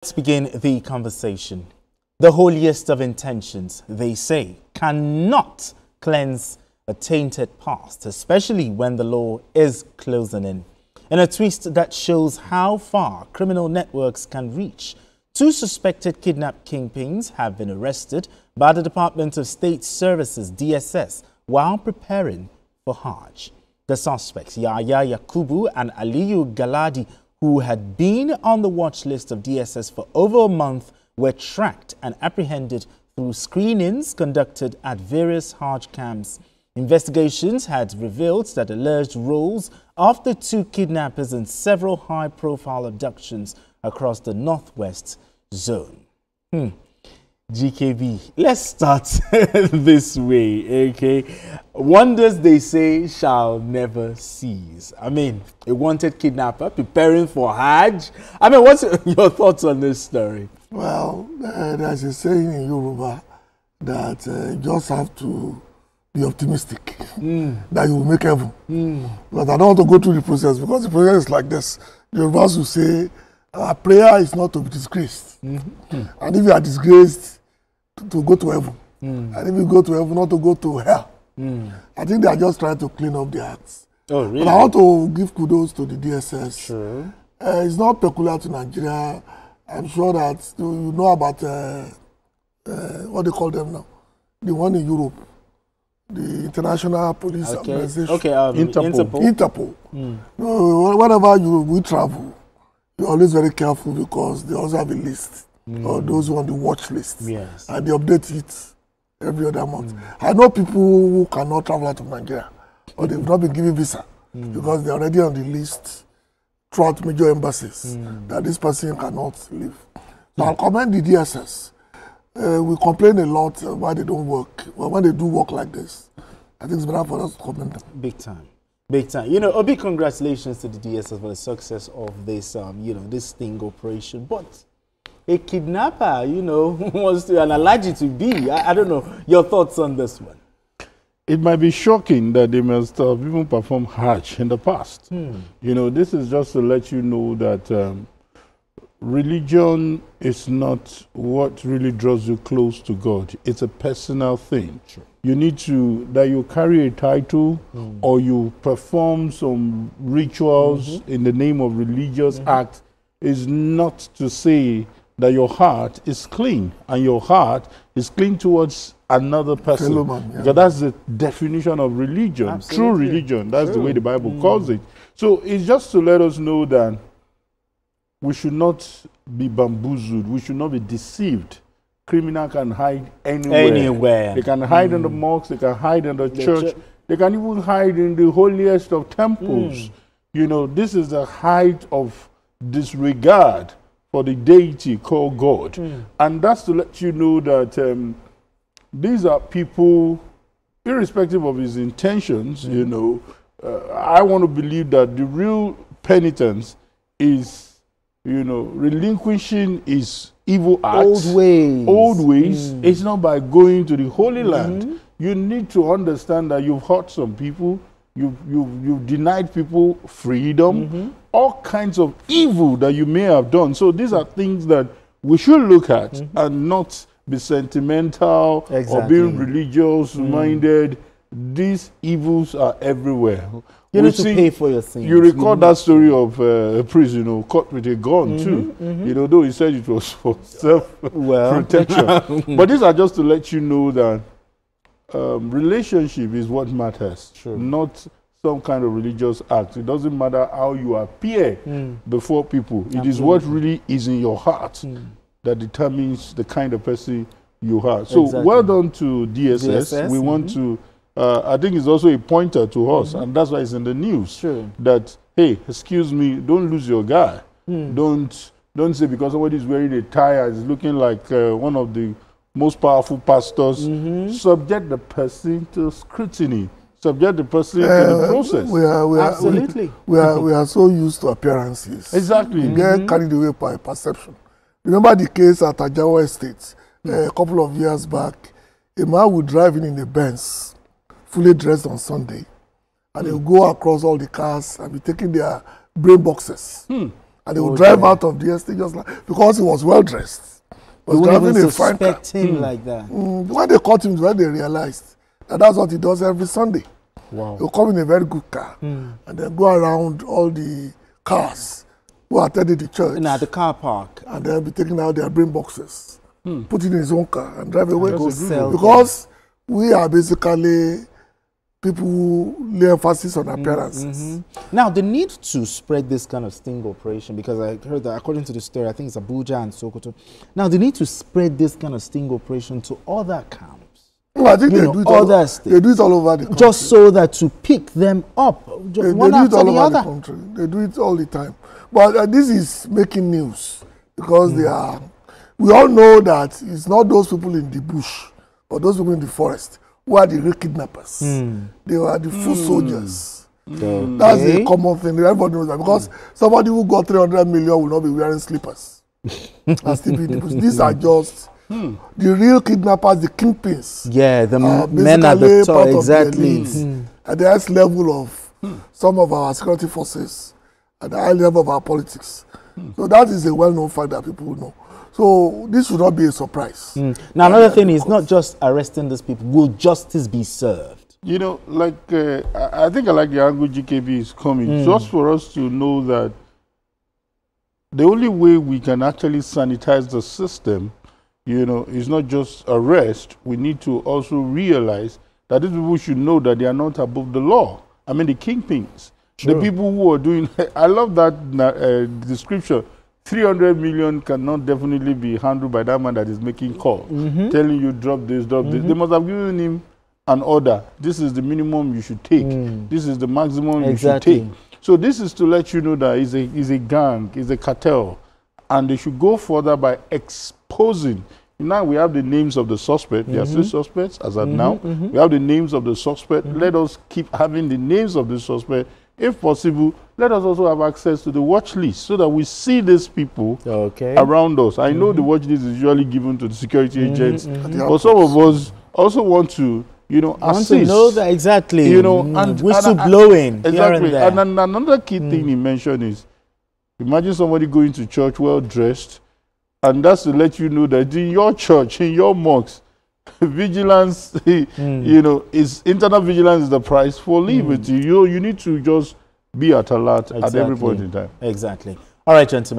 Let's begin the conversation. The holiest of intentions, they say, cannot cleanse a tainted past, especially when the law is closing in. In a twist that shows how far criminal networks can reach, 2 suspected kidnap kingpins have been arrested by the Department of State Services, DSS, while preparing for Hajj. The suspects, Yahya Yakubu and Aliyu Galadi, who had been on the watch list of DSS for over a month, were tracked and apprehended through screenings conducted at various Hajj camps. Investigations had revealed that alleged roles of the 2 kidnappers in several high-profile abductions across the Northwest Zone. GKB, let's start this way, okay? Wonders, they say, shall never cease. I mean, a wanted kidnapper preparing for Hajj. I mean, what's your thoughts on this story? Well, there's a saying in Yoruba that you just have to be optimistic that you will make heaven. But I don't want to go through the process because the process is like this. The Yorubas will say, our prayer is not to be disgraced. And if you are disgraced, to go to heaven. And if you go to heaven, not to go to hell. I think they are just trying to clean up their acts. Oh, really? But I want to give kudos to the DSS. Sure. It's not peculiar to Nigeria. I'm sure that you know about, what they call them now? The one in Europe. The International Police Organization. Okay, Interpol. No, whenever we travel, you're always very careful because they also have a list. Or those who on the watch list. Yes. And they update it every other month. I know people who cannot travel out of Nigeria or they've not been given visa because they're already on the list throughout major embassies that this person cannot leave. So I'll commend the DSS. We complain a lot why they don't work. Well, when they do work like this, I think it's better for us to commend them. Big time. Big time. You know, a big congratulations to the DSS for the success of this, this sting operation. But a kidnapper, wants to an allergy to be. I don't know. Your thoughts on this one? It might be shocking that they must have even performed Hajj in the past. This is just to let you know that religion is not what really draws you close to God. It's a personal thing. Sure. You need to, that you carry a title or you perform some rituals in the name of religious act is not to say that your heart is clean and your heart is clean towards another person. Because that's the definition of religion. Absolutely. True religion. That's the way the Bible calls it. So it's just to let us know that we should not be bamboozled. We should not be deceived. Criminal can hide anywhere. They can hide in the mosques. They can hide in the church. They can even hide in the holiest of temples. This is the height of disregard for the deity called God. And that's to let you know that these are people, irrespective of his intentions, I want to believe that the real penitence is, relinquishing his evil acts. Old ways. It's not by going to the Holy Land. You need to understand that you've hurt some people. You've denied people freedom, all kinds of evil that you may have done. So these are things that we should look at and not be sentimental or being religious minded. These evils are everywhere. You need to pay for your things. You recall that story of a priest, caught with a gun too. Though he said it was for self-protection. But these are just to let you know that relationship is what matters, not some kind of religious act. It doesn't matter how you appear before people. It is what really is in your heart that determines the kind of person you are. So well done to DSS. We want to, I think it's also a pointer to us, and that's why it's in the news, that, hey, excuse me, don't lose your guy. Don't say because somebody is wearing a tie and is looking like one of the most powerful pastors, subject the person to scrutiny, subject the person to the process. We are so used to appearances. Exactly. We get carried away by perception. Remember the case at Ajawa Estate a couple of years back? A man would drive in a Benz, fully dressed on Sunday, and he'll go across all the cars and be taking their brain boxes. And they would drive out of the estate just like, because he was well dressed. They wouldn't even suspect him like that. When they caught him, when they realized that that's what he does every Sunday. Wow. He'll come in a very good car and then go around all the cars who attended the church. And at the car park. And then be taking out their brain boxes, put it in his own car and drive away. Because we are basically people who lay emphasis on appearances. Now, the need to spread this kind of sting operation, because I heard that according to the story, I think it's Abuja and Sokoto. Now, they need to spread this kind of sting operation to other camps. Well, I think they do it all over the country. Just so that to pick them up, they do it all over the country. They do it all the time. But this is making news because we all know that it's not those people in the bush, but those people in the forest who are the real kidnappers. They are the foot soldiers. That's a common thing. Everybody knows that because somebody who got 300 million will not be wearing slippers. And still be in the bush. These are just the real kidnappers, the kingpins. Yeah, the men at the top, exactly. At the highest level of some of our security forces, at the high level of our politics. So that is a well-known fact that people know. So this should not be a surprise. Now, another thing is not just arresting these people. Will justice be served? You know, like, I think I like the angle GKB is coming. Just for us to know that the only way we can actually sanitize the system, you know, is not just arrest. We need to also realize that these people should know that they are not above the law. I mean, the kingpins. Sure. The people who are doing, I love that description. 300 million cannot definitely be handled by that man that is making call, telling you drop this, drop this. They must have given him an order. This is the minimum you should take. This is the maximum you should take. So this is to let you know that it's a gang, it's a cartel, and they should go further by exposing. Now we have the names of the suspect. There are 3 suspects as of now. We have the names of the suspect. Let us keep having the names of the suspect. If possible, let us also have access to the watch list so that we see these people around us. I know the watch list is usually given to the security agents, but some of us also want to, you know, assist. Want to know that exactly. You know, and whistleblowing. Exactly. And another key thing he mentioned is, imagine somebody going to church well dressed, and that's to let you know that in your church, in your mosque, vigilance, you know, internal vigilance is the price for liberty. You need to just be at alert at every point in time. Exactly. All right, gentlemen.